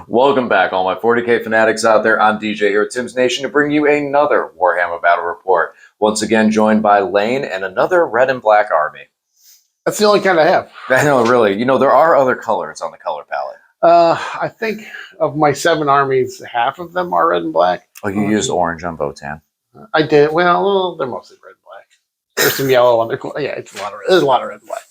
Welcome back, all my 40K fanatics out there. I'm DJ here at Tim's Nation to bring you another Warhammer Battle Report. Once again, joined by Lane and another red and black army. That's the only kind I have. I know, really. You know, there are other colors on the color palette. I think of my 7 armies, half of them are red and black. Oh, you used orange on Votan. I did. Well, they're mostly red and black. There's some yellow on there. Yeah, there's a lot of red and black.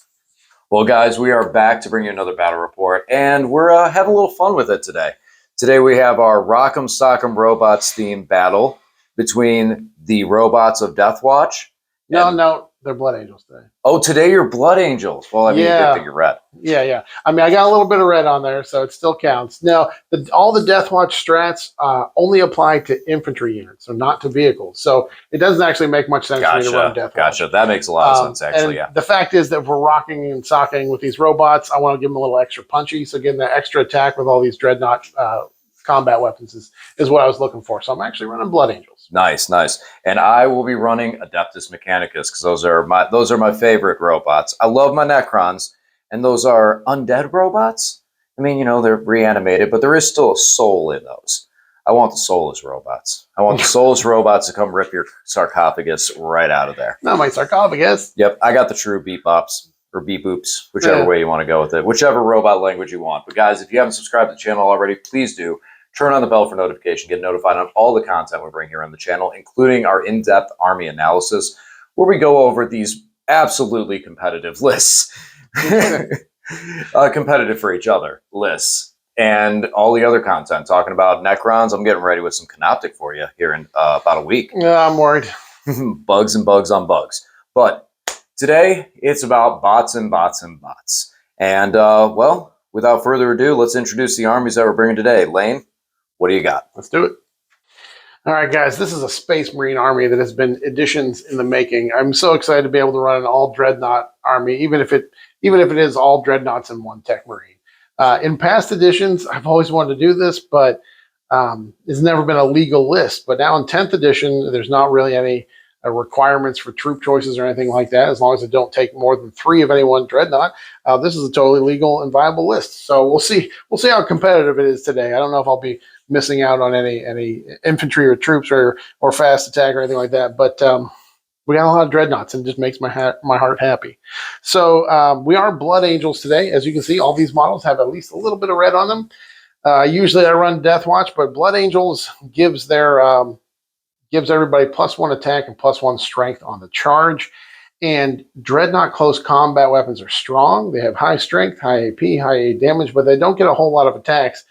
Well, guys, we are back to bring you another battle report, and we're having a little fun with it today. Today we have our Rock'em Sock'em Robots themed battle between the robots of Deathwatch. No, they're Blood Angels today. Oh, today you're Blood Angels. Well, I mean, you did figure red. Yeah. I mean, I got a little bit of red on there, so it still counts. Now, all the Deathwatch strats only apply to infantry units, so not to vehicles. So it doesn't actually make much sense for me to run Deathwatch. Gotcha. That makes a lot of sense, actually, yeah. The fact is that if we're rocking and socking with these robots, I want to give them a little extra punchy. So getting that extra attack with all these Dreadnought combat weapons is what I was looking for. So I'm actually running Blood Angels. Nice. And I will be running Adeptus Mechanicus because those are my favorite robots. I love my Necrons, and those are undead robots. I mean, you know, they're reanimated, but there is still a soul in those. I want the soulless robots. I want the soulless robots to come rip your sarcophagus right out of there. Not my sarcophagus. Yep, I got the true beep bops or beep boops, whichever way you want to go with it, whichever robot language you want. But guys, if you haven't subscribed to the channel already, please do. Turn on the bell for notification, get notified on all the content we bring here on the channel, including our in-depth army analysis, where we go over these absolutely competitive lists. Competitive for each other lists. And all the other content, talking about Necrons. I'm getting ready with some Canoptic for you here in about a week. Yeah, I'm worried. Bugs and bugs on bugs. But today, it's about bots and bots and bots. And, well, without further ado, let's introduce the armies that we're bringing today. Lane, what do you got? Let's do it. All right, guys, this is a Space Marine army that has been additions in the making. I'm so excited to be able to run an all Dreadnought army, even if it is all Dreadnoughts in one Tech Marine. In past editions, I've always wanted to do this, but it's never been a legal list. But now in 10th edition, there's not really any requirements for troop choices or anything like that, as long as it don't take more than 3 of any one Dreadnought. This is a totally legal and viable list. So we'll see how competitive it is today. I don't know if I'll be missing out on any infantry or troops or fast attack or anything like that. But we got a lot of Dreadnoughts, and it just makes my heart happy. So we are Blood Angels today. As you can see, all these models have at least a little bit of red on them. Usually I run Deathwatch, but Blood Angels gives everybody +1 attack and +1 strength on the charge. And Dreadnought close combat weapons are strong. They have high strength, high AP, high A damage, but they don't get a whole lot of attacks.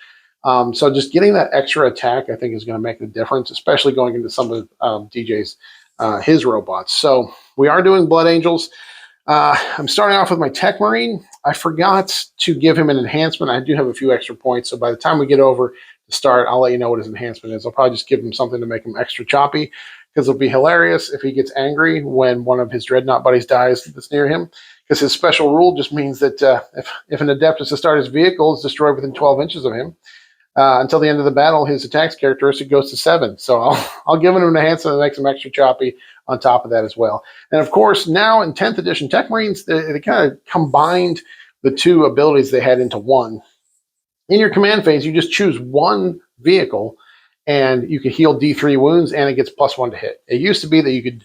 So just getting that extra attack, I think, is going to make the difference, especially going into some of DJ's his robots. So we are doing Blood Angels. I'm starting off with my Tech Marine. I forgot to give him an enhancement. I do have a few extra points, so by the time we get over to start, I'll let you know what his enhancement is. I'll probably just give him something to make him extra choppy, because it'll be hilarious if he gets angry when one of his Dreadnought buddies dies that's near him, because his special rule just means that if an Adept is to start his vehicle, it's destroyed within 12 inches of him. Until the end of the battle, his attacks characteristic goes to 7. So I'll give him an enhancement that makes him extra choppy on top of that as well. And of course, now in 10th edition Tech Marines, they kind of combined the 2 abilities they had into one. In your command phase, you just choose 1 vehicle, and you can heal D3 wounds, and it gets +1 to hit. It used to be that you could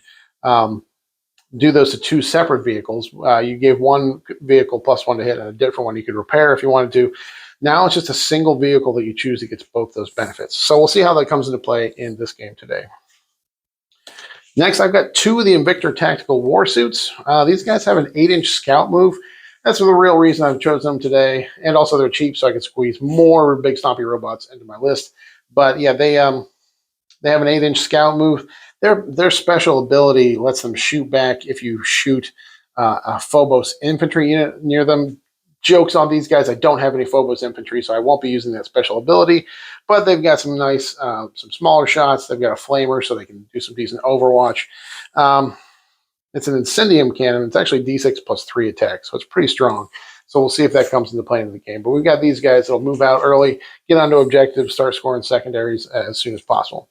do those to 2 separate vehicles. You gave 1 vehicle +1 to hit, and a different one you could repair if you wanted to. Now it's just a single vehicle that you choose that gets both those benefits. So we'll see how that comes into play in this game today. Next, I've got 2 of the Invictor Tactical War Suits. These guys have an 8-inch scout move. That's the real reason I've chosen them today. And also they're cheap, so I can squeeze more big stompy robots into my list. But yeah, they have an 8-inch scout move. Their special ability lets them shoot back if you shoot a Phobos infantry unit near them. Jokes on these guys, I don't have any Phobos infantry, so I won't be using that special ability. But they've got some nice, some smaller shots. They've got a flamer, so they can do some decent overwatch. It's an Incendium cannon. It's actually D6 +3 attack, so it's pretty strong. So we'll see if that comes into play in the game. But we've got these guys that'll move out early, get onto objectives, start scoring secondaries as soon as possible.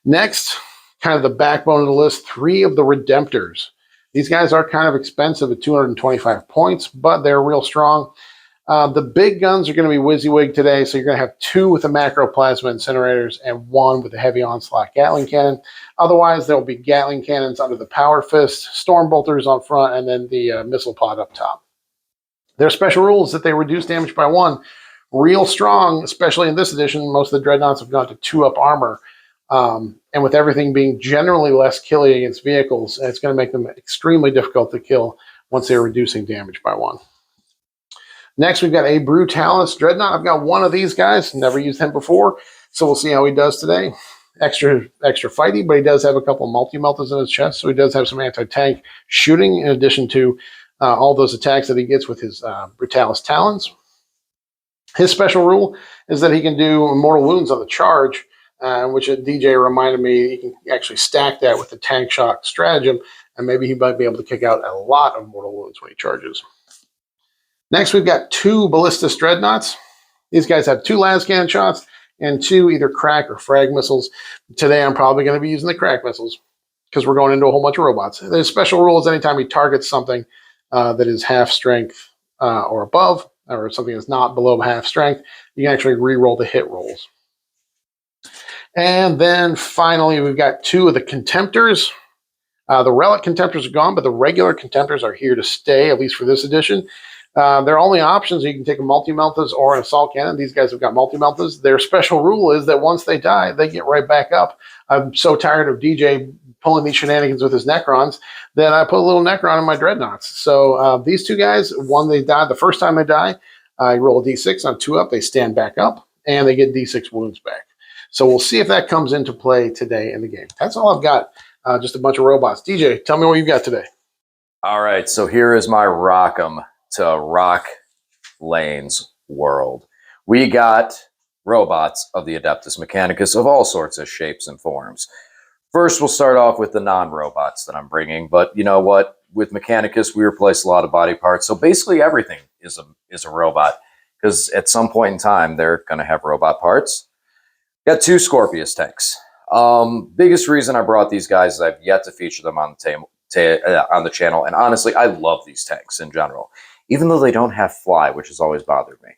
Next, kind of the backbone of the list, 3 of the Redemptors. These guys are kind of expensive at 225 points, but they're real strong. The big guns are going to be WYSIWYG today, so you're going to have 2 with the macroplasma incinerators and 1 with the heavy onslaught Gatling cannon. Otherwise, there will be Gatling cannons under the power fist, storm bolters on front, and then the missile pod up top. Their special rule is that they reduce damage by 1. Real strong, especially in this edition. Most of the dreadnoughts have gone to 2-up armor. And with everything being generally less killy against vehicles, it's going to make them extremely difficult to kill once they're reducing damage by 1. Next, we've got a Brutalis Dreadnought. I've got one of these guys. Never used him before, so we'll see how he does today. Extra fighty, but he does have a couple of multi-meltas in his chest, so he does have some anti-tank shooting in addition to all those attacks that he gets with his Brutalis Talons. His special rule is that he can do mortal wounds on the charge, which DJ reminded me he can actually stack that with the tank shock stratagem, and maybe he might be able to kick out a lot of mortal wounds when he charges. Next, we've got 2 Ballistas Dreadnoughts. These guys have 2 las cannon shots and 2 either crack or frag missiles. Today, I'm probably going to be using the crack missiles because we're going into a whole bunch of robots. The special rule is anytime he targets something that is half strength or above, or something that's not below half strength, you can actually re-roll the hit rolls. And then finally, we've got 2 of the Contemptors. The Relic Contemptors are gone, but the regular Contemptors are here to stay, at least for this edition. Their only options, you can take a multi-meltas or an assault cannon. These guys have got multi-meltas. Their special rule is that once they die, they get right back up. I'm so tired of DJ pulling these shenanigans with his Necrons that I put a little Necron in my Dreadnoughts. So these 2 guys, when they die, the first time they die, you roll a d6 on 2 up, they stand back up, and they get d6 wounds back. So we'll see if that comes into play today in the game. That's all I've got, just a bunch of robots. DJ, tell me what you've got today. All right, so here is my Rock'em to Rock Lane's world. We got robots of the Adeptus Mechanicus of all sorts of shapes and forms. First, we'll start off with the non-robots that I'm bringing, but you know what? With Mechanicus, we replace a lot of body parts, so basically everything is a robot, because at some point in time, they're going to have robot parts. Got 2 Scorpius tanks. Biggest reason I brought these guys is I've yet to feature them on the channel, and honestly, I love these tanks in general, even though they don't have fly, which has always bothered me.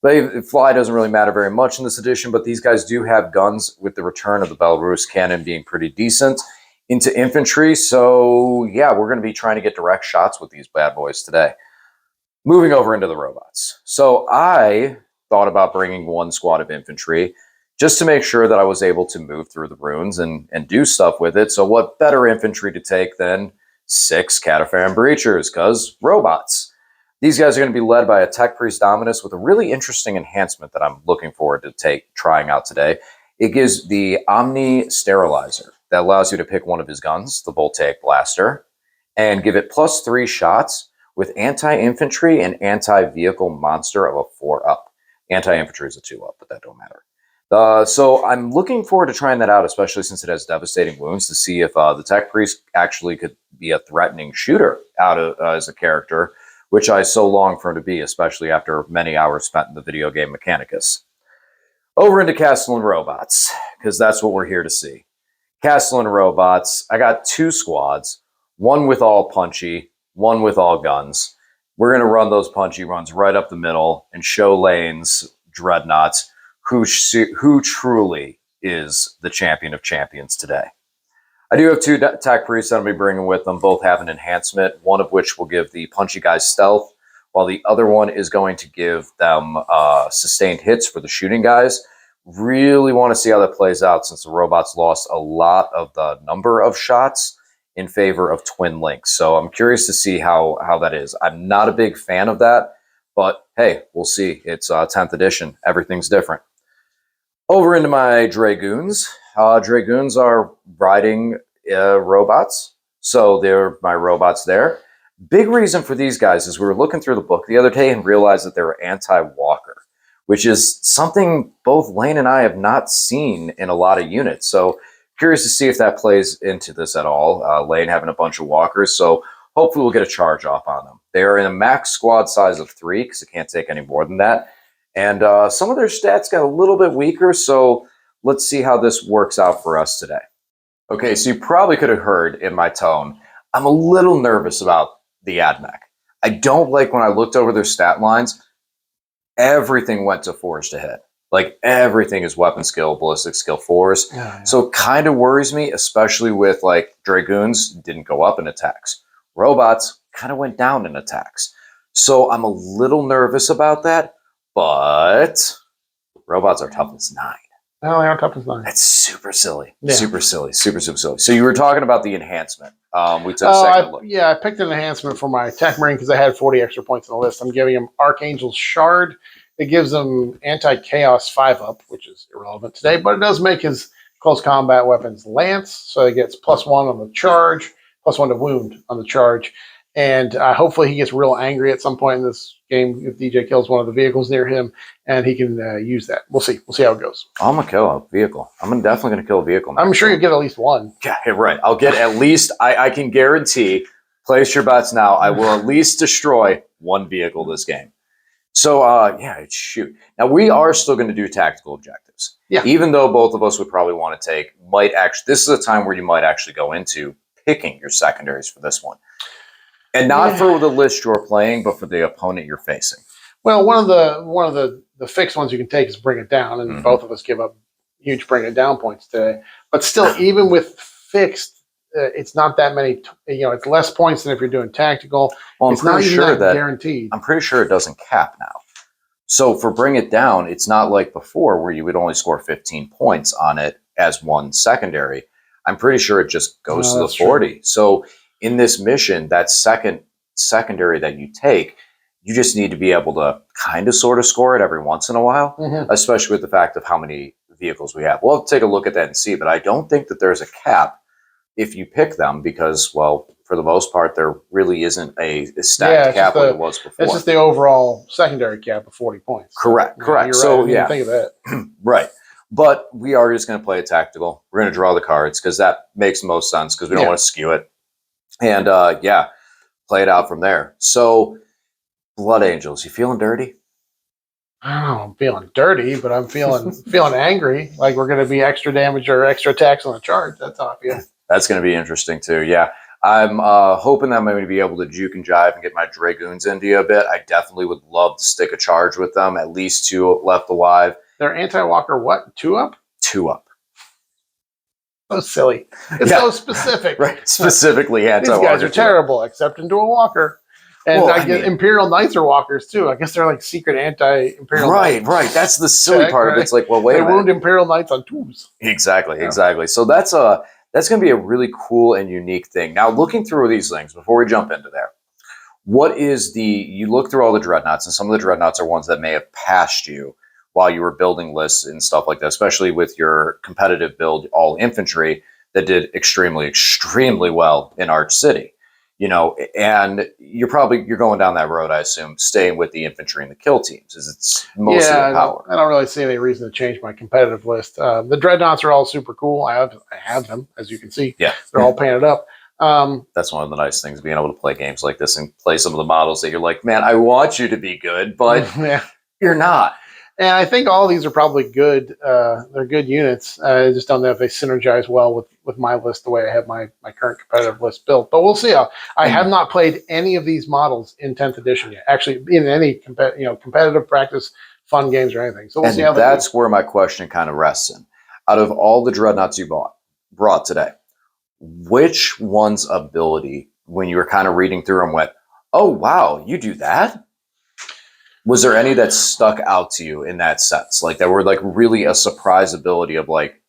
But fly doesn't really matter very much in this edition, but these guys do have guns, with the return of the Belarus cannon being pretty decent into infantry. So yeah, we're going to be trying to get direct shots with these bad boys today. Moving over into the robots. So I thought about bringing 1 squad of infantry just to make sure that I was able to move through the ruins and do stuff with it. So what better infantry to take than 6 Cataphram Breachers, because robots. These guys are going to be led by a Tech Priest Dominus with a really interesting enhancement that I'm looking forward to trying out today. It gives the Omni Sterilizer that allows you to pick one of his guns, the Voltaic Blaster, and give it +3 shots with anti-infantry and anti-vehicle monster of a 4-up. Anti-infantry is a 2-up, but that don't matter. So I'm looking forward to trying that out, especially since it has devastating wounds, to see if the Tech Priest actually could be a threatening shooter out of as a character, which I so long for him to be, especially after many hours spent in the video game Mechanicus. Over into Castellan Robots, because that's what we're here to see. Castellan Robots, I got 2 squads, 1 with all punchy, 1 with all guns. We're going to run those punchy runs right up the middle and show Lane's Dreadnoughts who truly is the champion of champions today. I do have 2 Tech Priests I'm going to be bringing with them. Both have an enhancement, one of which will give the punchy guys stealth, while the other one is going to give them sustained hits for the shooting guys. Really want to see how that plays out, since the robots lost a lot of the number of shots in favor of twin links. So I'm curious to see how that is. I'm not a big fan of that, but hey, we'll see. It's 10th edition. Everything's different. Over into my Dragoons. Dragoons are riding robots, so they're my robots there. Big reason for these guys is we were looking through the book the other day and realized that they were anti-walker, which is something both Lane and I have not seen in a lot of units. So curious to see if that plays into this at all. Lane having a bunch of walkers, so hopefully we'll get a charge off on them. They are in a max squad size of 3, because it can't take any more than that. And some of their stats got a little bit weaker, so let's see how this works out for us today. Okay, so you probably could have heard in my tone, I'm a little nervous about the AdMech. I don't like when I looked over their stat lines. everything went to 4s to hit. Like everything is weapon skill, ballistic skill 4s. Yeah. So it kind of worries me, especially with like Dragoons didn't go up in attacks. Robots kind of went down in attacks. So I'm a little nervous about that, but robots are toughness 9. No, they are toughness 9. That's super silly. Yeah. Super silly. Super silly. So you were talking about the enhancement. We took a second look. Yeah, I picked an enhancement for my Tech Marine because I had 40 extra points on the list. I'm giving him Archangel's Shard. It gives him Anti-Chaos 5-up, which is irrelevant today, but it does make his close combat weapons Lance, so he gets +1 on the charge, +1 to wound on the charge. And hopefully he gets real angry at some point in this game if DJ kills one of the vehicles near him, and he can use that. We'll see. We'll see how it goes. I'm going to kill a vehicle. Definitely going to kill a vehicle. I'm sure you'll get at least one. Yeah, right. I'll get at least, I can guarantee, place your bets now, I will at least destroy one vehicle this game. So, yeah, shoot. Now, we are still going to do tactical objectives. Yeah. Even though both of us would probably want to take, this is a time where you might actually go into picking your secondaries for this one. And not for the list you're playing, but for the opponent you're facing. Well, one of the fixed ones you can take is Bring It Down, and both of us give up huge Bring It Down points today. But still, even with fixed, it's not that many. It's less points than if you're doing tactical. Well, it's not even that guaranteed. I'm pretty sure it doesn't cap now. So for Bring It Down, it's not like before where you would only score 15 points on it as one secondary. I'm pretty sure it just goes to the 40. True. So in this mission, that secondary that you take, you just need to be able to kind of sort of score it every once in a while, especially with the fact of how many vehicles we have. We'll take a look at that and see, but I don't think that there's a cap if you pick them because, well, for the most part, there really isn't a stacked cap like it was before. It's just the overall secondary cap of 40 points. Correct. You're so, right. yeah. Think of that. Right. But we are just going to play a tactical. We're going to draw the cards because that makes the most sense because we don't want to skew it. And, play it out from there. So, Blood Angels, you feeling dirty? I don't know, I'm feeling dirty, but I'm feeling angry. Like we're going to be extra damage or extra attacks on the charge. That's how I feel. That's going to be interesting too. Yeah, I'm hoping that I'm going to be able to juke and jive and get my Dragoons into you a bit. I definitely would love to stick a charge with them. At least 2 left alive. They're anti-walker. What? 2-up? 2-up. So silly. It's so specific. Right. Specifically anti-walker. These guys are terrible, except into a walker. And I guess Imperial Knights are walkers too. I guess they're like secret anti-Imperial Knights. Right. That's the silly part of it. It's like, well, wait a minute. They wound Imperial Knights on twos. Exactly. So that's going to be a really cool and unique thing. Now, looking through these things, before we jump into there, what is you look through all the dreadnoughts, and some of the dreadnoughts are ones that may have passed you while you were building lists and stuff like that, especially with your competitive build, all infantry, that did extremely, extremely well in Arch City. And you're going down that road, I assume, staying with the infantry and the kill teams, as it's mostly the power. I don't really see any reason to change my competitive list. The dreadnoughts are all super cool. I have them, as you can see. Yeah, they're all painted up. That's one of the nice things, being able to play games like this and play some of the models that you're like, man, I want you to be good, but you're not. And I think all of these are probably good. They're good units. I just don't know if they synergize well with my list the way I have my current competitive list built. But we'll see. I have not played any of these models in 10th edition yet. Actually, in any competitive practice, fun games or anything. So we'll see how that's where my question kind of rests in. Out of all the dreadnoughts you brought today, which one's ability, when you were kind of reading through them, went, oh, wow, you do that? Was there any that stuck out to you in that sense? Like that were like really a surprise ability of like,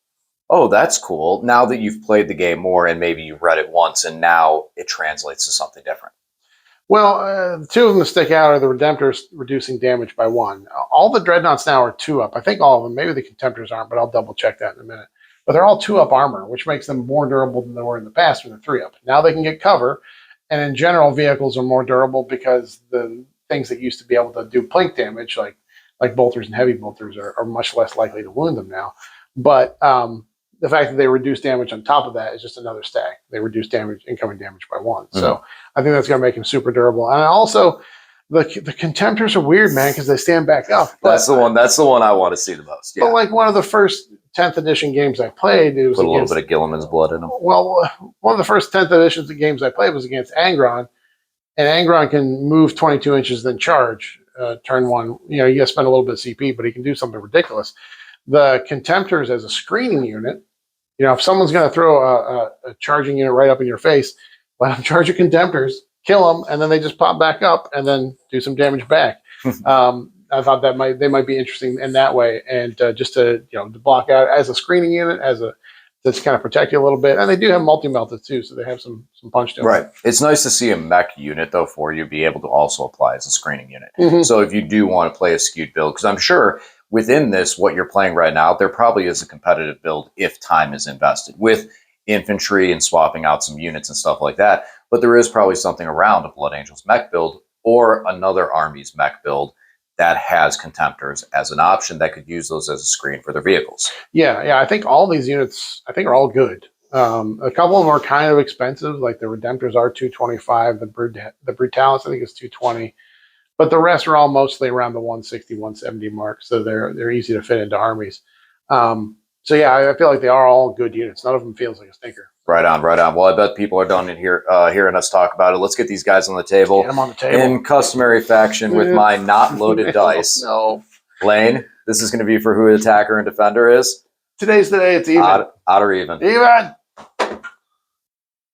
oh, that's cool. Now that you've played the game more and maybe you've read it once and now it translates to something different. Well, 2 of them that stick out are the Redemptors reducing damage by 1. All the Dreadnoughts now are 2-up. I think all of them. Maybe the Contemptors aren't, but I'll double check that in a minute. But they're all 2-up armor, which makes them more durable than they were in the past when they're 3-up. Now they can get cover. And in general, vehicles are more durable because the things that used to be able to do plink damage, like bolters and heavy bolters, are much less likely to wound them now. But the fact that they reduce damage on top of that is just another stack. They reduce incoming damage by 1. So I think that's going to make them super durable. And also, the Contemptors are weird, man, because they stand back up. That's the one I want to see the most. Yeah. But like one of the first 10th edition games I played, it was put a little bit of Gilliman's blood in them. Well, one of the first 10th editions of games I played was against Angron. And Angron can move 22 inches, then charge. turn one, you got to spend a little bit of CP, but he can do something ridiculous. The Contemptors as a screening unit, if someone's going to throw a charging unit right up in your face, let them charge your Contemptors, kill them, and then they just pop back up and then do some damage back. I thought they might be interesting in that way, and just to block out as a screening unit, to kind of protect you a little bit. And they do have multi-melted too, so they have some punch to them. Right. It's nice to see a mech unit though for you be able to also apply as a screening unit. So if you do want to play a skewed build, because I'm sure within this, what you're playing right now, there probably is a competitive build if time is invested with infantry and swapping out some units and stuff like that. But there is probably something around a Blood Angels mech build or another army's mech build that has Contemptors as an option that could use those as a screen for their vehicles. Yeah. I think all these units, are all good. A couple of them are kind of expensive, like the Redemptors are $225, the Brutalis I think is $220. But the rest are all mostly around the 160, 170 mark, so they're easy to fit into armies. So yeah, I feel like they are all good units. None of them feels like a stinker. Right on. Well, I bet people are done in here hearing us talk about it. Let's get these guys on the table. Get them on the table. In customary fashion with my not loaded dice. No. Lane, this is going to be for who the attacker and defender is. Today's the day. It's even. Odd or even. Even.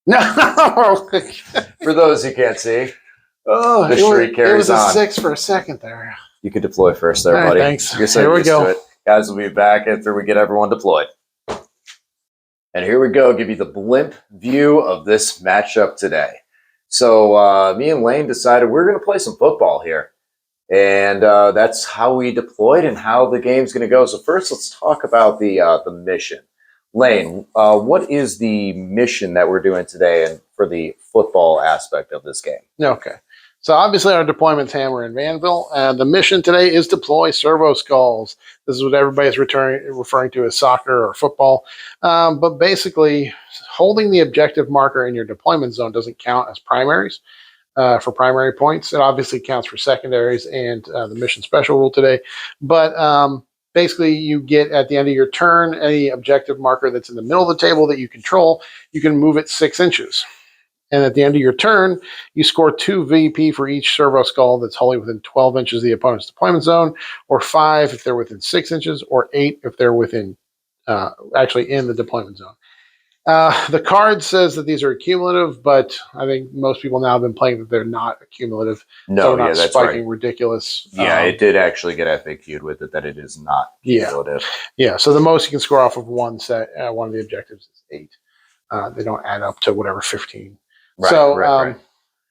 No. For those who can't see. Oh, the streak carries on. It was a 6 for a second there. You can deploy first there, buddy. Thanks. You're so Here we used go. to it. Guys will be back after we get everyone deployed. And here we go. Give you the blimp view of this matchup today. So me and Lane decided we're going to play some football here. And that's how we deployed and how the game's going to go. So first, let's talk about the mission. Lane, what is the mission that we're doing today and for the football aspect of this game? Okay. So obviously our deployment's Hammer and Vanville. The mission today is deploy servo skulls. This is what everybody's referring to as soccer or football. But basically, holding the objective marker in your deployment zone doesn't count as primaries for primary points. It obviously counts for secondaries and the mission special rule today. But basically, you get at the end of your turn, any objective marker that's in the middle of the table that you control, you can move it 6 inches. And at the end of your turn, you score 2 VP for each servo skull that's wholly within 12 inches of the opponent's deployment zone, or 5 if they're within 6 inches, or 8 if they're within actually in the deployment zone. The card says that these are accumulative, but I think most people now have been playing that they're not accumulative. No, so not that's spiking right. Ridiculous. Yeah, it did actually get FAQ'd with it that it is not cumulative. Yeah. So the most you can score off of one set, one of the objectives is 8. They don't add up to whatever 15. Right, so, right.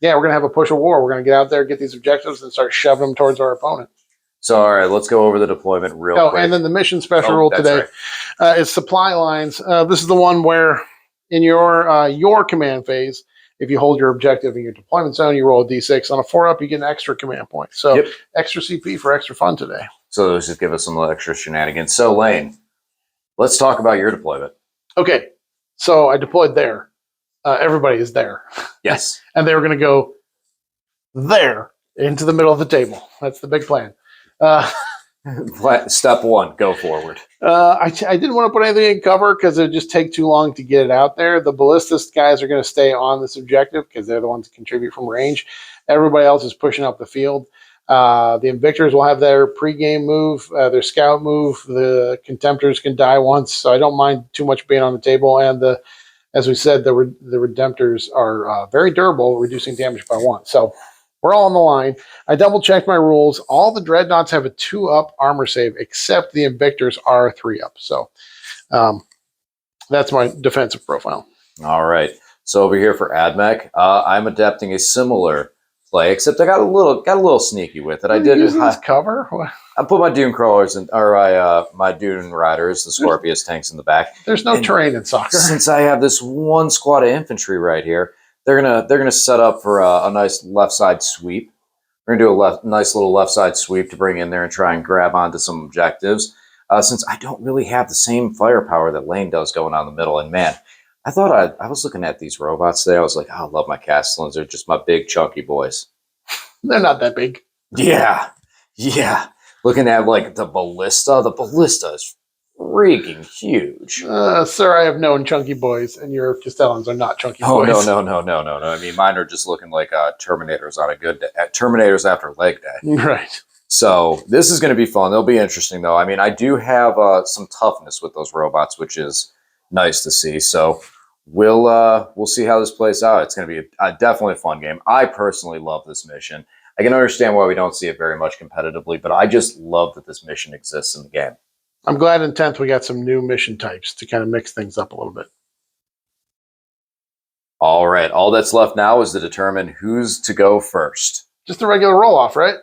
yeah, we're going to have a push of war. We're going to get out there, get these objectives, and start shoving them towards our opponent. So, all right, let's go over the deployment real quick. And then the mission special rule today is supply lines. This is the one where in your command phase, if you hold your objective in your deployment zone, you roll a d6. On a 4-up, you get an extra command point. So extra CP for extra fun today. So those just give us some extra shenanigans. So, Lane, let's talk about your deployment. Okay, so I deployed there. Everybody is there. Yes. And they were going to go there into the middle of the table. That's the big plan. Step 1, go forward. I didn't want to put anything in cover because it would just take too long to get it out there. The ballistist guys are going to stay on this objective because they're the ones that contribute from range. Everybody else is pushing up the field. The Invictors will have their pregame move, their scout move. The Contemptors can die once, so I don't mind too much being on the table. And as we said, the Redemptors are very durable, reducing damage by 1. So we're all on the line. I double-checked my rules. All the Dreadnoughts have a 2-up armor save, except the Invictors are 3-up. So that's my defensive profile. All right. So over here for AdMech, I'm adapting a similar play, except I got a little sneaky with it. I did cover. I put my Dune crawlers my Dune riders, the Scorpius tanks in the back. There's no terrain in soccer. Since I have this one squad of infantry right here, they're gonna set up for a nice left side sweep. We're gonna do a nice little left side sweep to bring in there and try and grab onto some objectives. Since I don't really have the same firepower that Lane does going on in the middle, and man, I thought I was looking at these robots today. I was like, oh, I love my Castellans. They're just my big chunky boys. They're not that big. Yeah. Looking at like the ballista is freaking huge. Sir, I have known chunky boys, and your Castellans are not chunky Oh boys. no. I mean, mine are just looking like Terminators on a good day. Terminators after leg day. Right. So this is going to be fun. They'll be interesting, though. I mean, I do have some toughness with those robots, which is nice to see. So we'll see how this plays out. It's going to be definitely a fun game. I personally love this mission. I can understand why we don't see it very much competitively, but I just love that this mission exists in the game. I'm glad in 10th we got some new mission types to kind of mix things up a little bit. All right. All that's left now is to determine who's to go first. Just a regular roll-off, right?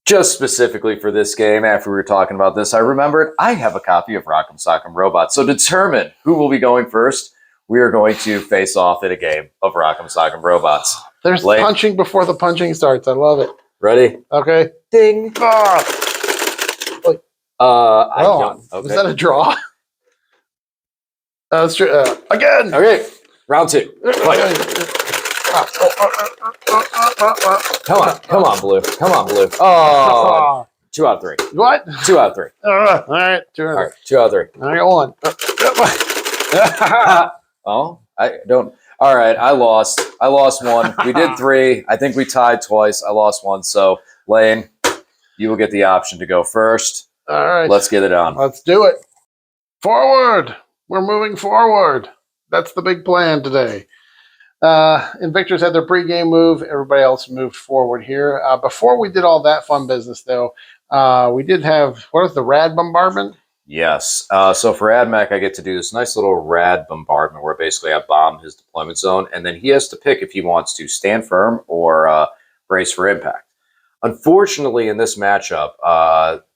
Just specifically for this game, after we were talking about this, I remembered I have a copy of Rock'em Sock'em Robots. So to determine who will be going first, we are going to face off in a game of Rock'em Sock'em Robots. There's punching before the punching starts. I love it. Ready? Okay. Ding. I don't. Okay. Is that a draw? Let's try, again. Okay. Round 2. Come on, Blue. Come on, Blue. Oh, 2 out of 3. What? 2 out of 3. All right. 2 out of 3. All right, 2 out of 3. I got 1. Oh, I don't. All right, I lost. I lost 1. We did 3. I think we tied twice. I lost 1. So, Lane, you will get the option to go first. All right. Let's get it on. Let's do it. Forward. We're moving forward. That's the big plan today. Invictors had their pregame move. Everybody else moved forward here. Before we did all that fun business, though, we did have, what is the rad bombardment? Yes. So for AdMech, I get to do this nice little rad bombardment where basically I bomb his deployment zone, and then he has to pick if he wants to stand firm or brace for impact. Unfortunately, in this matchup,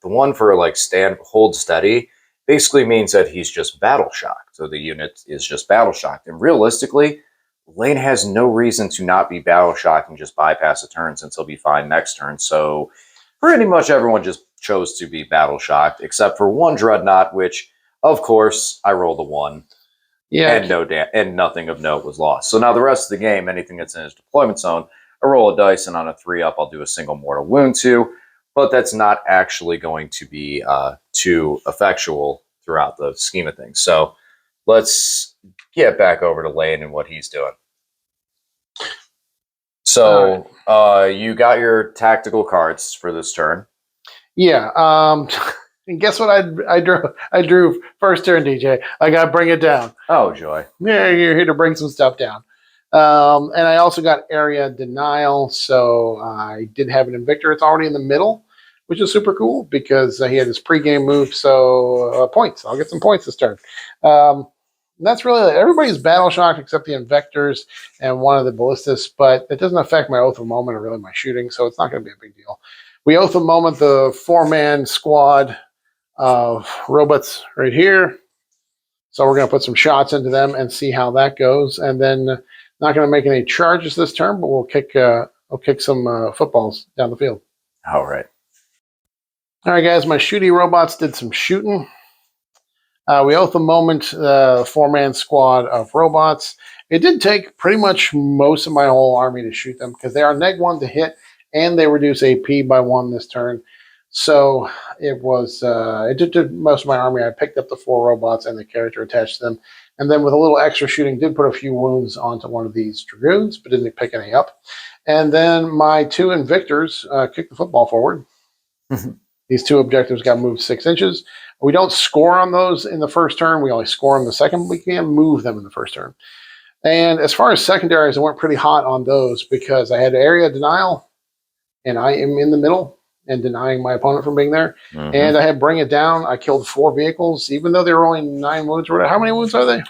the one for like hold steady basically means that he's just battle shocked. So the unit is just battle shocked. And realistically, Lane has no reason to not be battle shocked and just bypass a turn since he'll be fine next turn. So pretty much everyone just chose to be battle shocked, except for one Dreadnought, which, of course, I rolled a 1. Yeah. And nothing of note was lost. So now the rest of the game, anything that's in his deployment zone, I roll a dice, and on a 3-up, I'll do a single mortal wound to. But that's not actually going to be too effectual throughout the scheme of things. So let's get back over to Lane and what he's doing. So you got your tactical cards for this turn. Yeah. And guess what I drew? I drew first turn, DJ. I got to bring it down. Oh, joy. Yeah, you're here to bring some stuff down. And I also got area denial. So I did have an Invictor. It's already in the middle, which is super cool because he had his pregame move. So points. I'll get some points this turn. That's really everybody's battle shocked except the Invectors and one of the Ballistas, but it doesn't affect my Oath of Moment or really my shooting, so it's not going to be a big deal. We Oath of Moment the 4-man squad of robots right here. So we're going to put some shots into them and see how that goes. And then not going to make any charges this turn, but we'll kick some footballs down the field. All right. All right, guys, my shooty robots did some shooting. We Oath of Moment 4-man squad of robots. It did take pretty much most of my whole army to shoot them because they are -1 to hit and they reduce AP by 1 this turn. So it was, it did most of my army. I picked up the 4 robots and the character attached to them. And then with a little extra shooting, did put a few wounds onto one of these Dragoons, but didn't pick any up. And then my 2 Invictors kicked the football forward. These 2 objectives got moved 6 inches. We don't score on those in the first turn. We only score them the second. We can move them in the first turn. And as far as secondaries, I went pretty hot on those because I had area denial, and I am in the middle and denying my opponent from being there. And I had bring it down. I killed 4 vehicles, even though they were only 9 wounds. How many wounds are they?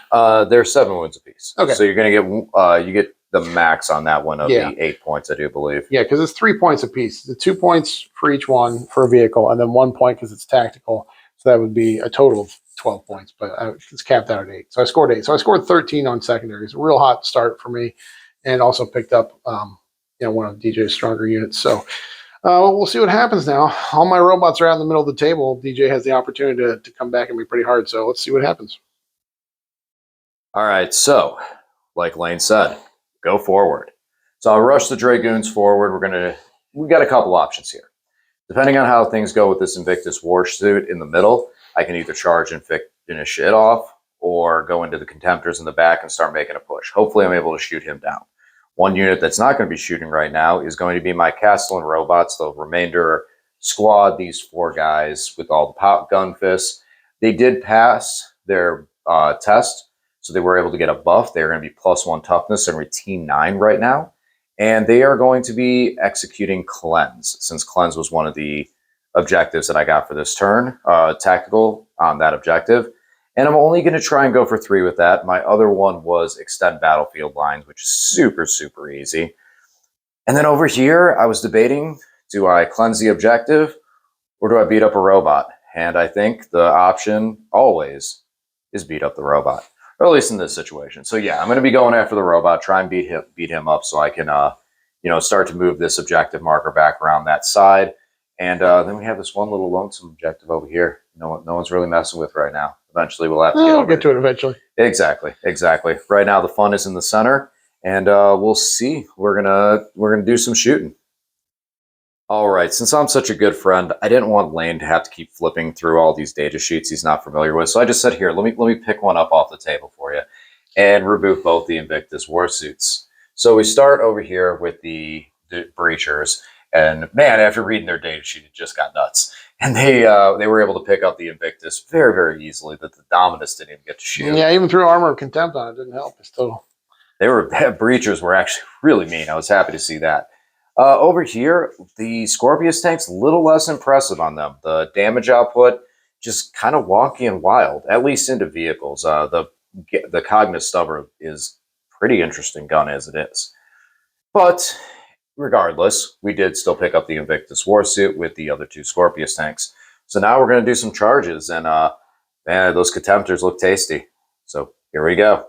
They're 7 wounds apiece. Okay. So you're going to get the max on that one of the 8 points, I do believe. Yeah, because it's 3 points apiece. The 2 points for each one for a vehicle, and then 1 point because it's tactical. So that would be a total of 12 points, but it's capped out at 8. So I scored 8. So I scored 13 on secondaries. A real hot start for me, and also picked up one of DJ's stronger units. So we'll see what happens now. All my robots are out in the middle of the table. DJ has the opportunity to come back at me pretty hard. So let's see what happens. All right. So, like Lane said, go forward. So I'll rush the Dragoons forward. We got a couple options here. Depending on how things go with this Invictus Warsuit in the middle, I can either charge and finish it off, or go into the Contemptors in the back and start making a push. Hopefully I'm able to shoot him down. One unit that's not going to be shooting right now is going to be my Castellan robots, the remainder squad, these 4 guys with all the pop gun fists. They did pass their test, so they were able to get a buff. They're going to be +1 toughness and routine 9 right now. And they are going to be executing Cleanse, since Cleanse was one of the objectives that I got for this turn, tactical on that objective. And I'm only going to try and go for 3 with that. My other one was Extend Battlefield Lines, which is super, super easy. And then over here, I was debating, do I cleanse the objective or do I beat up a robot? And I think the option always is beat up the robot, or at least in this situation. So yeah, I'm going to be going after the robot, try and beat him up so I can, start to move this objective marker back around that side. And then we have this one little lonesome objective over here. No one's really messing with right now. Eventually, we'll have to get to it eventually. Exactly. Right now, the fun is in the center, and we'll see. We're gonna do some shooting. All right. Since I'm such a good friend, I didn't want Lane to have to keep flipping through all these data sheets he's not familiar with. So I just said, here, let me pick one up off the table for you, and reboot both the Invictus Warsuits. So we start over here with the Breachers. And man, after reading their data sheet, it just got nuts. And they were able to pick up the Invictus very, very easily. That the Dominus didn't even get to shoot. Yeah, even threw Armor of Contempt on it, didn't help. Breachers were actually really mean. I was happy to see that. Over here, the Scorpius tanks, a little less impressive on them. The damage output just kind of wonky and wild, at least into vehicles. The Cognis Stubber is pretty interesting gun as it is, but regardless, we did still pick up the Invictus Warsuit with the other 2 Scorpius tanks. So now we're going to do some charges, and man, those Contemptors look tasty. So here we go.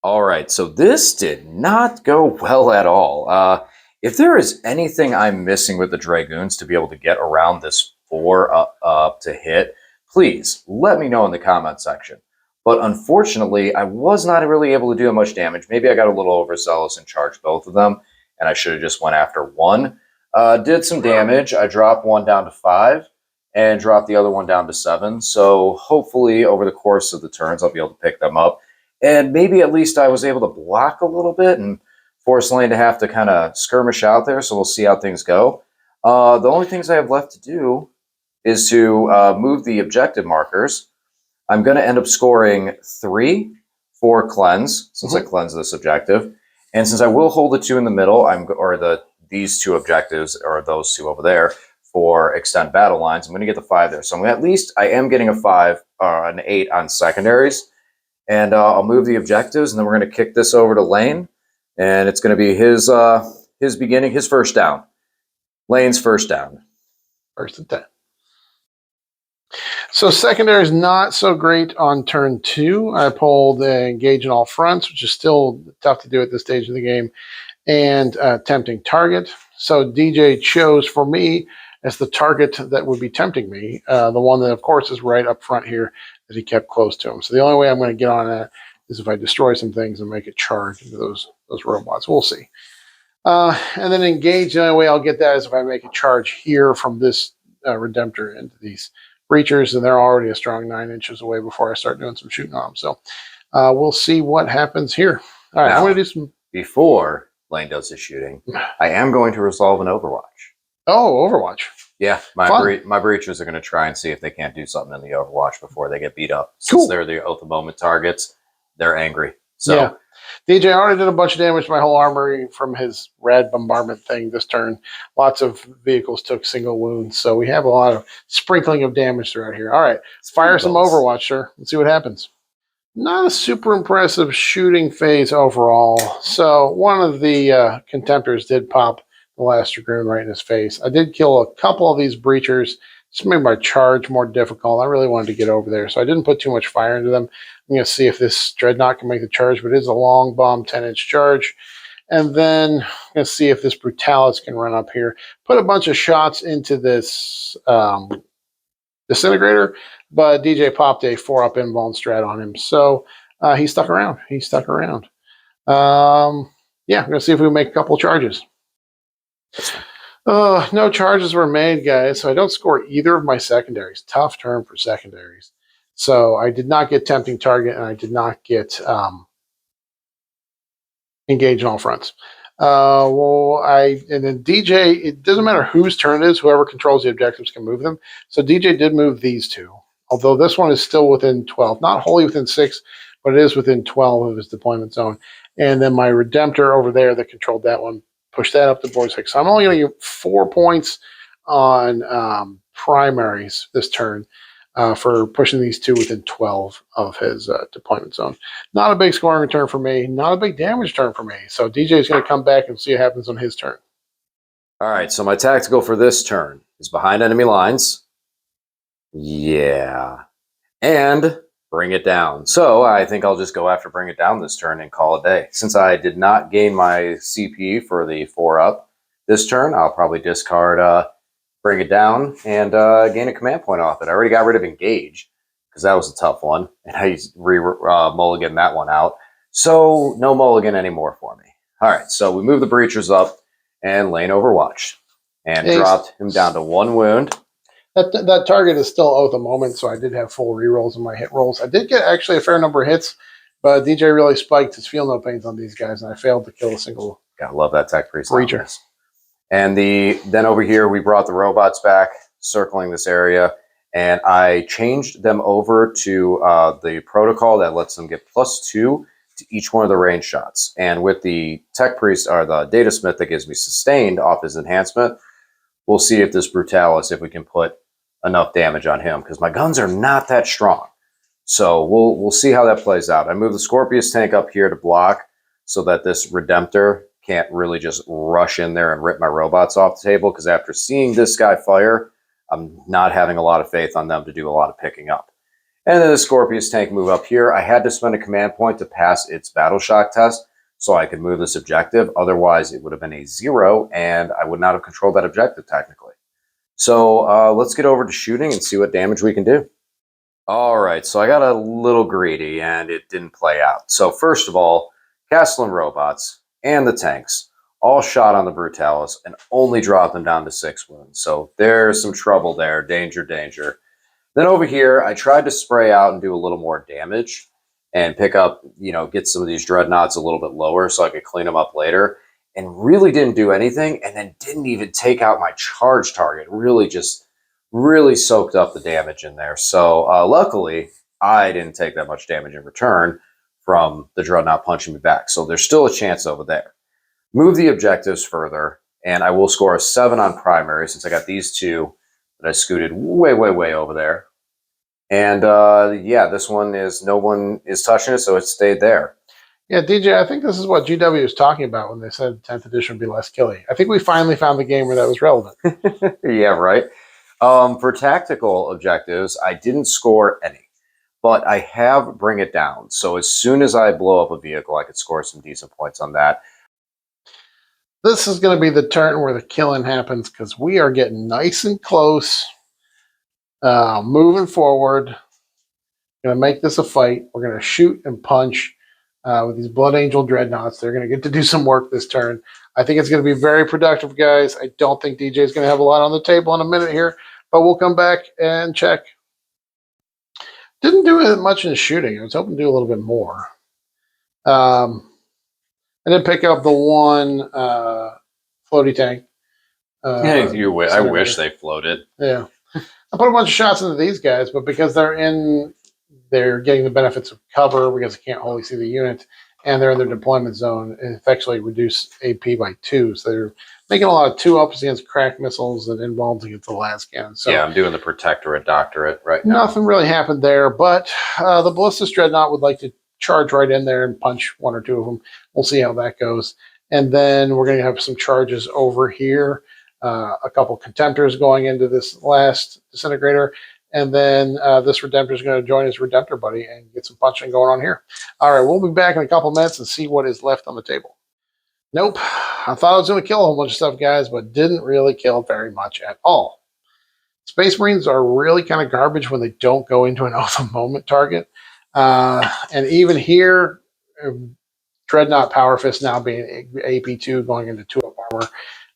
All right, so this did not go well at all. If there is anything I'm missing with the Dragoons to be able to get around this 4 up to hit, please let me know in the comment section. But unfortunately, I was not really able to do much damage. Maybe I got a little overzealous and charged both of them, and I should have just went after one. Did some damage. I dropped one down to 5 and dropped the other one down to 7. So hopefully over the course of the turns, I'll be able to pick them up. And maybe at least I was able to block a little bit and force Lane to have to kind of skirmish out there. So we'll see how things go. The only things I have left to do is to move the objective markers. I'm going to end up scoring 3 for Cleanse, since I cleanse this objective. And since I will hold the 2 in the middle, these 2 objectives, or those 2 over there, for Extend Battle Lines, I'm going to get the 5 there. So I am getting a 5, an 8 on secondaries. And I'll move the objectives, and then we're going to kick this over to Lane. And it's going to be his first down. Lane's first down. First and 10. So secondary is not so great on turn 2. I pulled Engage in All Fronts, which is still tough to do at this stage of the game, and Tempting Target. So DJ chose for me as the target that would be tempting me, the one that, of course, is right up front here that he kept close to him. So the only way I'm going to get on that is if I destroy some things and make a charge into those robots. We'll see. And then Engage, the only way I'll get that is if I make a charge here from this Redemptor into these Breachers, and they're already a strong 9 inches away before I start doing some shooting on them. So we'll see what happens here. All right, now, I'm going to do some... Before Lane does his shooting, I am going to resolve an Overwatch. Oh, Overwatch. Yeah, my Breachers are going to try and see if they can't do something in the Overwatch before they get beat up. Since they're the Oath of Moment targets, they're angry. So. Yeah. DJ already did a bunch of damage to my whole armory from his rad bombardment thing this turn. Lots of vehicles took single wounds, so we have a lot of sprinkling of damage throughout here. All right, let's fire some Overwatch, sir. Let's see what happens. Not a super impressive shooting phase overall. So one of the Contemptors did pop the last Dragoon right in his face. I did kill a couple of these Breachers. Just made my charge more difficult. I really wanted to get over there, so I didn't put too much fire into them. I'm going to see if this Dreadnought can make the charge, but it is a long bomb 10-inch charge. And then I'm going to see if this Brutalis can run up here. Put a bunch of shots into this Disintegrator, but DJ popped a 4-up invuln strat on him. So he stuck around. Yeah, I'm going to see if we can make a couple charges. No charges were made, guys, so I don't score either of my secondaries. Tough turn for secondaries. So I did not get tempting target, and I did not get engage on all fronts. And then DJ. It doesn't matter whose turn it is. Whoever controls the objectives can move them. So DJ did move these two, although this one is still within 12, not wholly within 6, but it is within 12 of his deployment zone. And then my Redemptor over there that controlled that one pushed that up to board 6. So I'm only going to get 4 points on primaries this turn. For pushing these two within 12 of his deployment zone. Not a big scoring return for me. Not a big damage turn for me. So DJ is going to come back and see what happens on his turn. All right, so my tactical for this turn is behind enemy lines. Yeah. And bring it down. So I think I'll just go after bring it down this turn and call it a day. Since I did not gain my CP for the 4-up this turn, I'll probably discard bring it down and gain a command point off it. I already got rid of engage because that was a tough one, and I mulligan that one out. So no mulligan anymore for me. All right, so we move the breachers up and lane overwatch and dropped him down to 1 wound. That target is still out at the moment, so I did have full rerolls in my hit rolls. I did get actually a fair number of hits, but DJ really spiked his feel no pains on these guys, and I failed to kill a single. Gotta love that tech priest breacher. And then over here, we brought the robots back, circling this area, and I changed them over to the protocol that lets them get +2 to each one of the range shots. And with the tech priest, or the data smith that gives me sustained off his enhancement, we'll see if this brutalis, if we can put enough damage on him, because my guns are not that strong. So we'll see how that plays out. I moved the Scorpius tank up here to block so that this Redemptor can't really just rush in there and rip my robots off the table, because after seeing this guy fire, I'm not having a lot of faith on them to do a lot of picking up. And then the Scorpius tank move up here. I had to spend a command point to pass its battle shock test so I could move this objective. Otherwise, it would have been a 0, and I would not have controlled that objective technically. So let's get over to shooting and see what damage we can do. All right, so I got a little greedy, and it didn't play out. So first of all, Castellan robots and the tanks all shot on the Brutalis and only dropped them down to 6 wounds. So there's some trouble there. Danger, danger. Then over here, I tried to spray out and do a little more damage and pick up, get some of these dreadnoughts a little bit lower so I could clean them up later, and really didn't do anything, and then didn't even take out my charge target. Really soaked up the damage in there. So luckily, I didn't take that much damage in return from the dreadnought punching me back. So there's still a chance over there. Move the objectives further, and I will score a 7 on primary since I got these two that I scooted way over there. And yeah, this one is, no one is touching it, so it stayed there. Yeah, DJ, I think this is what GW was talking about when they said 10th edition would be less killy. I think we finally found the game where that was relevant. Yeah, right. For tactical objectives, I didn't score any, but I have bring it down. So as soon as I blow up a vehicle, I could score some decent points on that. This is going to be the turn where the killing happens, because we are getting nice and close. Moving forward. Going to make this a fight. We're going to shoot and punch with these Blood Angel Dreadnoughts. They're going to get to do some work this turn. I think it's going to be very productive, guys. I don't think DJ is going to have a lot on the table in a minute here, but we'll come back and check. Didn't do much in shooting. I was hoping to do a little bit more. I did pick up the one floaty tank. I wish they floated. Yeah. I put a bunch of shots into these guys, but because they're getting the benefits of cover because they can't wholly see the unit, and they're in their deployment zone, it effectively reduced AP by 2. So they're making a lot of 2-ups against crack missiles and involved against the last cannon. So yeah, I'm doing the Protectorate Doctorate right now. Nothing really happened there, but the Ballistus Dreadnought would like to charge right in there and punch 1 or 2 of them. We'll see how that goes. And then we're going to have some charges over here. A couple Contemptors going into this last Disintegrator. And then this Redemptor is going to join his Redemptor buddy and get some punching going on here. All right, we'll be back in a couple minutes and see what is left on the table. Nope. I thought I was going to kill a whole bunch of stuff, guys, but didn't really kill very much at all. Space Marines are really kind of garbage when they don't go into an off the moment target. And even here, Dreadnought Power Fist now being AP2 going into 2-up armor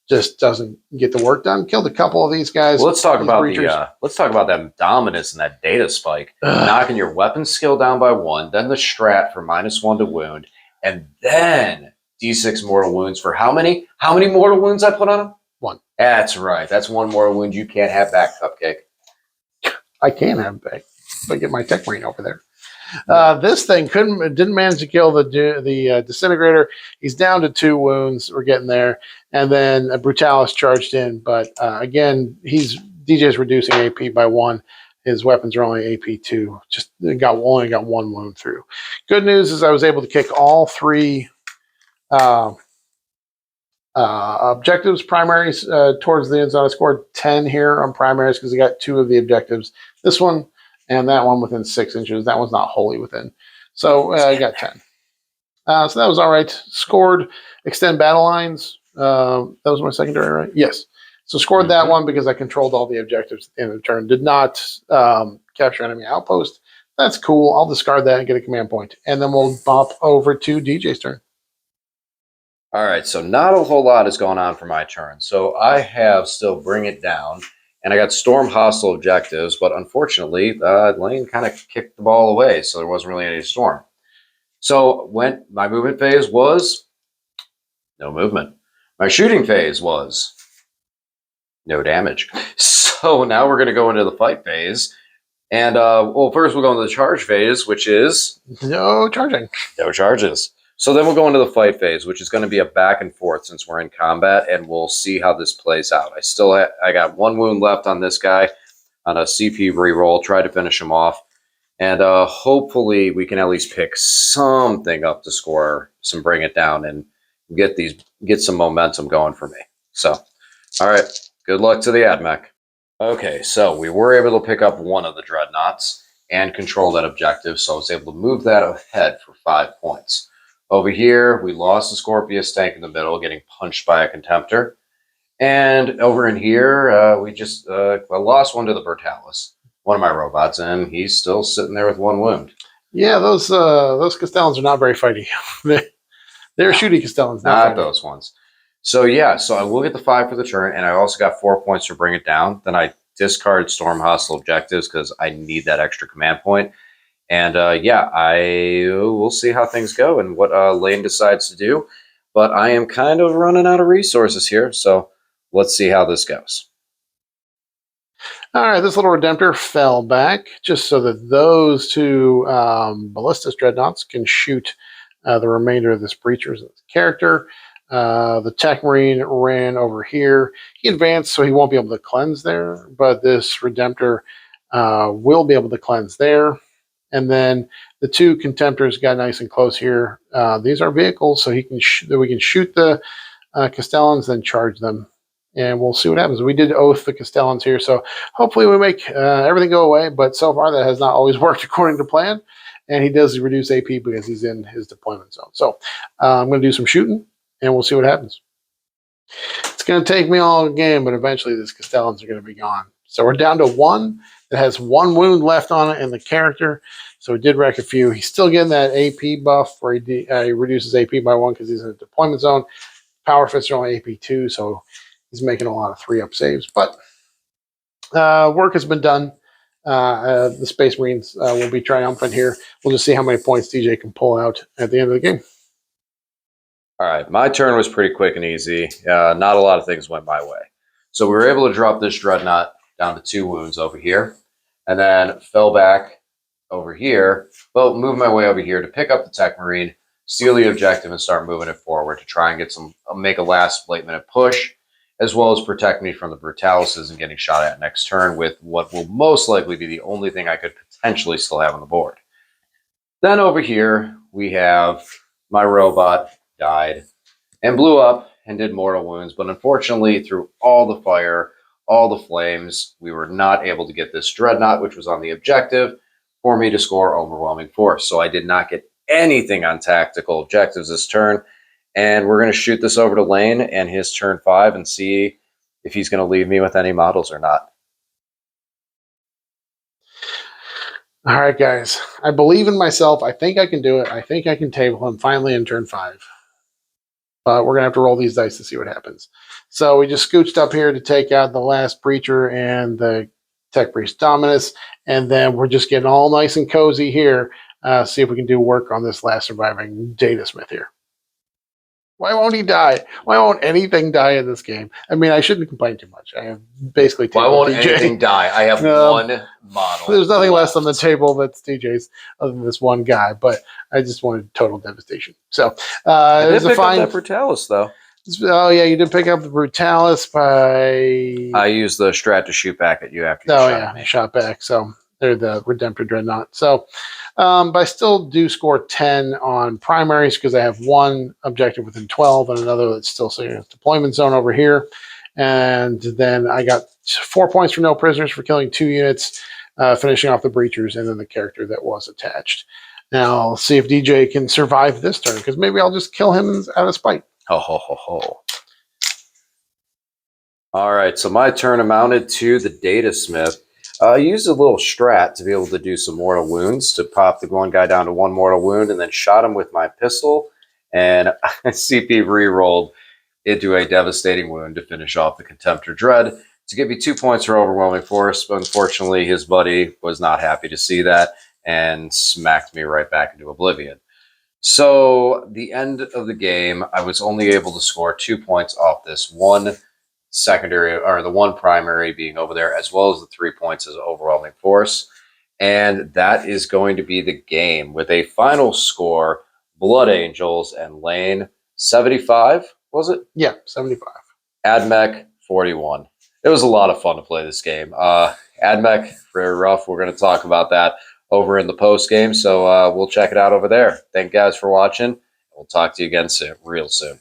just doesn't get the work done. Killed a couple of these guys. Well, let's talk These about breachers. let's talk about that dominance and that data spike, Ugh. knocking your weapon skill down by 1, then the strat for -1 to wound, and then D6 mortal wounds for how many? How many mortal wounds I put on him? 1. That's right. That's 1 mortal wound you can't have back, Cupcake. I can have back, but get my tech marine over there. This thing didn't manage to kill the disintegrator. He's down to 2 wounds. We're getting there, and then a Brutalis charged in. But again, DJ's reducing AP by 1. His weapons are only AP 2. Just only got 1 wound through. Good news is I was able to kick all 3 objectives primaries towards the end zone. I scored 10 here on primaries because I got 2 of the objectives. This one and that one within 6 inches. That one's not wholly within. So I got 10. So that was all right. Scored extend battle lines. That was my secondary, right? Yes. So scored that one because I controlled all the objectives at the end of the turn. Did not capture enemy outpost. That's cool. I'll discard that and get a command point. And then we'll bump over to DJ's turn. All right, so not a whole lot is going on for my turn. So I have still Bring It Down, and I got Storm Hostile objectives, but unfortunately, Lane kind of kicked the ball away, so there wasn't really any storm. So when my movement phase was no movement. My shooting phase was no damage. So now we're going to go into the fight phase. And, well, first we'll go into the charge phase, which is no charging. No charges. So then we'll go into the fight phase, which is going to be a back and forth since we're in combat, and we'll see how this plays out. I got 1 wound left on this guy on a CP reroll. Try to finish him off, and hopefully we can at least pick something up to score some Bring It Down and get some momentum going for me. So, all right, good luck to the AdMech. Okay, so we were able to pick up 1 of the dreadnoughts and control that objective, so I was able to move that ahead for 5 points. Over here, we lost the Scorpius tank in the middle, getting punched by a Contemptor. And over in here, we just I lost 1 to the Brutalis, one of my robots, and he's still sitting there with 1 wound. Yeah, those Castellans are not very fighty. They're shooting Castellans, not those ones. So yeah, so I will get the 5 for the turn, and I also got 4 points to Bring It Down. Then I discard Storm Hostile objectives because I need that extra command point. And yeah, I will see how things go and what Lane decides to do. But I am kind of running out of resources here, so let's see how this goes. All right, this little Redemptor fell back just so that those 2 Ballistus Dreadnoughts can shoot the remainder of this Breacher's character. The Tech Marine ran over here. He advanced, so he won't be able to cleanse there, but this Redemptor will be able to cleanse there. And then the 2 Contemptors got nice and close here. These are vehicles, so we can shoot the Castellans, then charge them. And we'll see what happens. We did oath the Castellans here, so hopefully we make everything go away. But so far, that has not always worked according to plan. And he does reduce AP because he's in his deployment zone. So I'm going to do some shooting, and we'll see what happens. It's going to take me all game, but eventually these Castellans are going to be gone. So we're down to 1 that has 1 wound left on it in the character. So we did wreck a few. He's still getting that AP buff where he reduces AP by 1 because he's in a deployment zone. Power fists are only AP 2, so he's making a lot of 3-up saves. But work has been done. The Space Marines will be triumphant here. We'll just see how many points DJ can pull out at the end of the game. All right, my turn was pretty quick and easy. Not a lot of things went my way. So we were able to drop this Dreadnought down to 2 wounds over here, and then fell back over here, but move my way over here to pick up the Tech Marine, steal the objective, and start moving it forward to try and make a last late minute push, as well as protect me from the Brutalises and getting shot at next turn with what will most likely be the only thing I could potentially still have on the board. Then over here, we have my robot died and blew up and did mortal wounds, but unfortunately, through all the fire, all the flames, we were not able to get this Dreadnought, which was on the objective, for me to score overwhelming force. So I did not get anything on tactical objectives this turn, and we're going to shoot this over to Lane and his turn 5 and see if he's going to leave me with any models or not. All right, guys. I believe in myself. I think I can do it. I think I can table him finally in turn 5. But we're going to have to roll these dice to see what happens. So we just scooched up here to take out the last Breacher and the Tech Priest Dominus, and then we're just getting all nice and cozy here. See if we can do work on this last surviving Data Smith here. Why won't he die? Why won't anything die in this game? I mean, I shouldn't complain too much. I have basically Why won't anything die? I have one model. There's nothing left on the table that's TJ's other than this one guy, but I just wanted total devastation. So I did pick up that Brutalis, though. Oh, yeah, you did pick up the Brutalis by... I used the strat to shoot back at you after you shot at me. Shot back. So they're the Redemptor Dreadnought. So, but I still do score 10 on primaries because I have one objective within 12 and another that's still sitting in its deployment zone over here. And then I got 4 points for no prisoners for killing 2 units, finishing off the breachers, and then the character that was attached. Now, I'll see if DJ can survive this turn because maybe I'll just kill him out of spite. Ho, ho, ho, ho. All right, so my turn amounted to the Data Smith. I used a little strat to be able to do some mortal wounds to pop the one guy down to 1 mortal wound and then shot him with my pistol. And CP re-rolled into a devastating wound to finish off the Contemptor Dread to give me 2 points for overwhelming force. But unfortunately, his buddy was not happy to see that and smacked me right back into oblivion. So the end of the game, I was only able to score 2 points off this one secondary, or the one primary being over there, as well as the 3 points as overwhelming force. And that is going to be the game with a final score, Blood Angels and Lane 75, was it? Yeah, 75. Admech 41. It was a lot of fun to play this game. Admech, very rough. We're going to talk about that over in the post game, so we'll check it out over there. Thank you guys for watching. We'll talk to you again soon, real soon.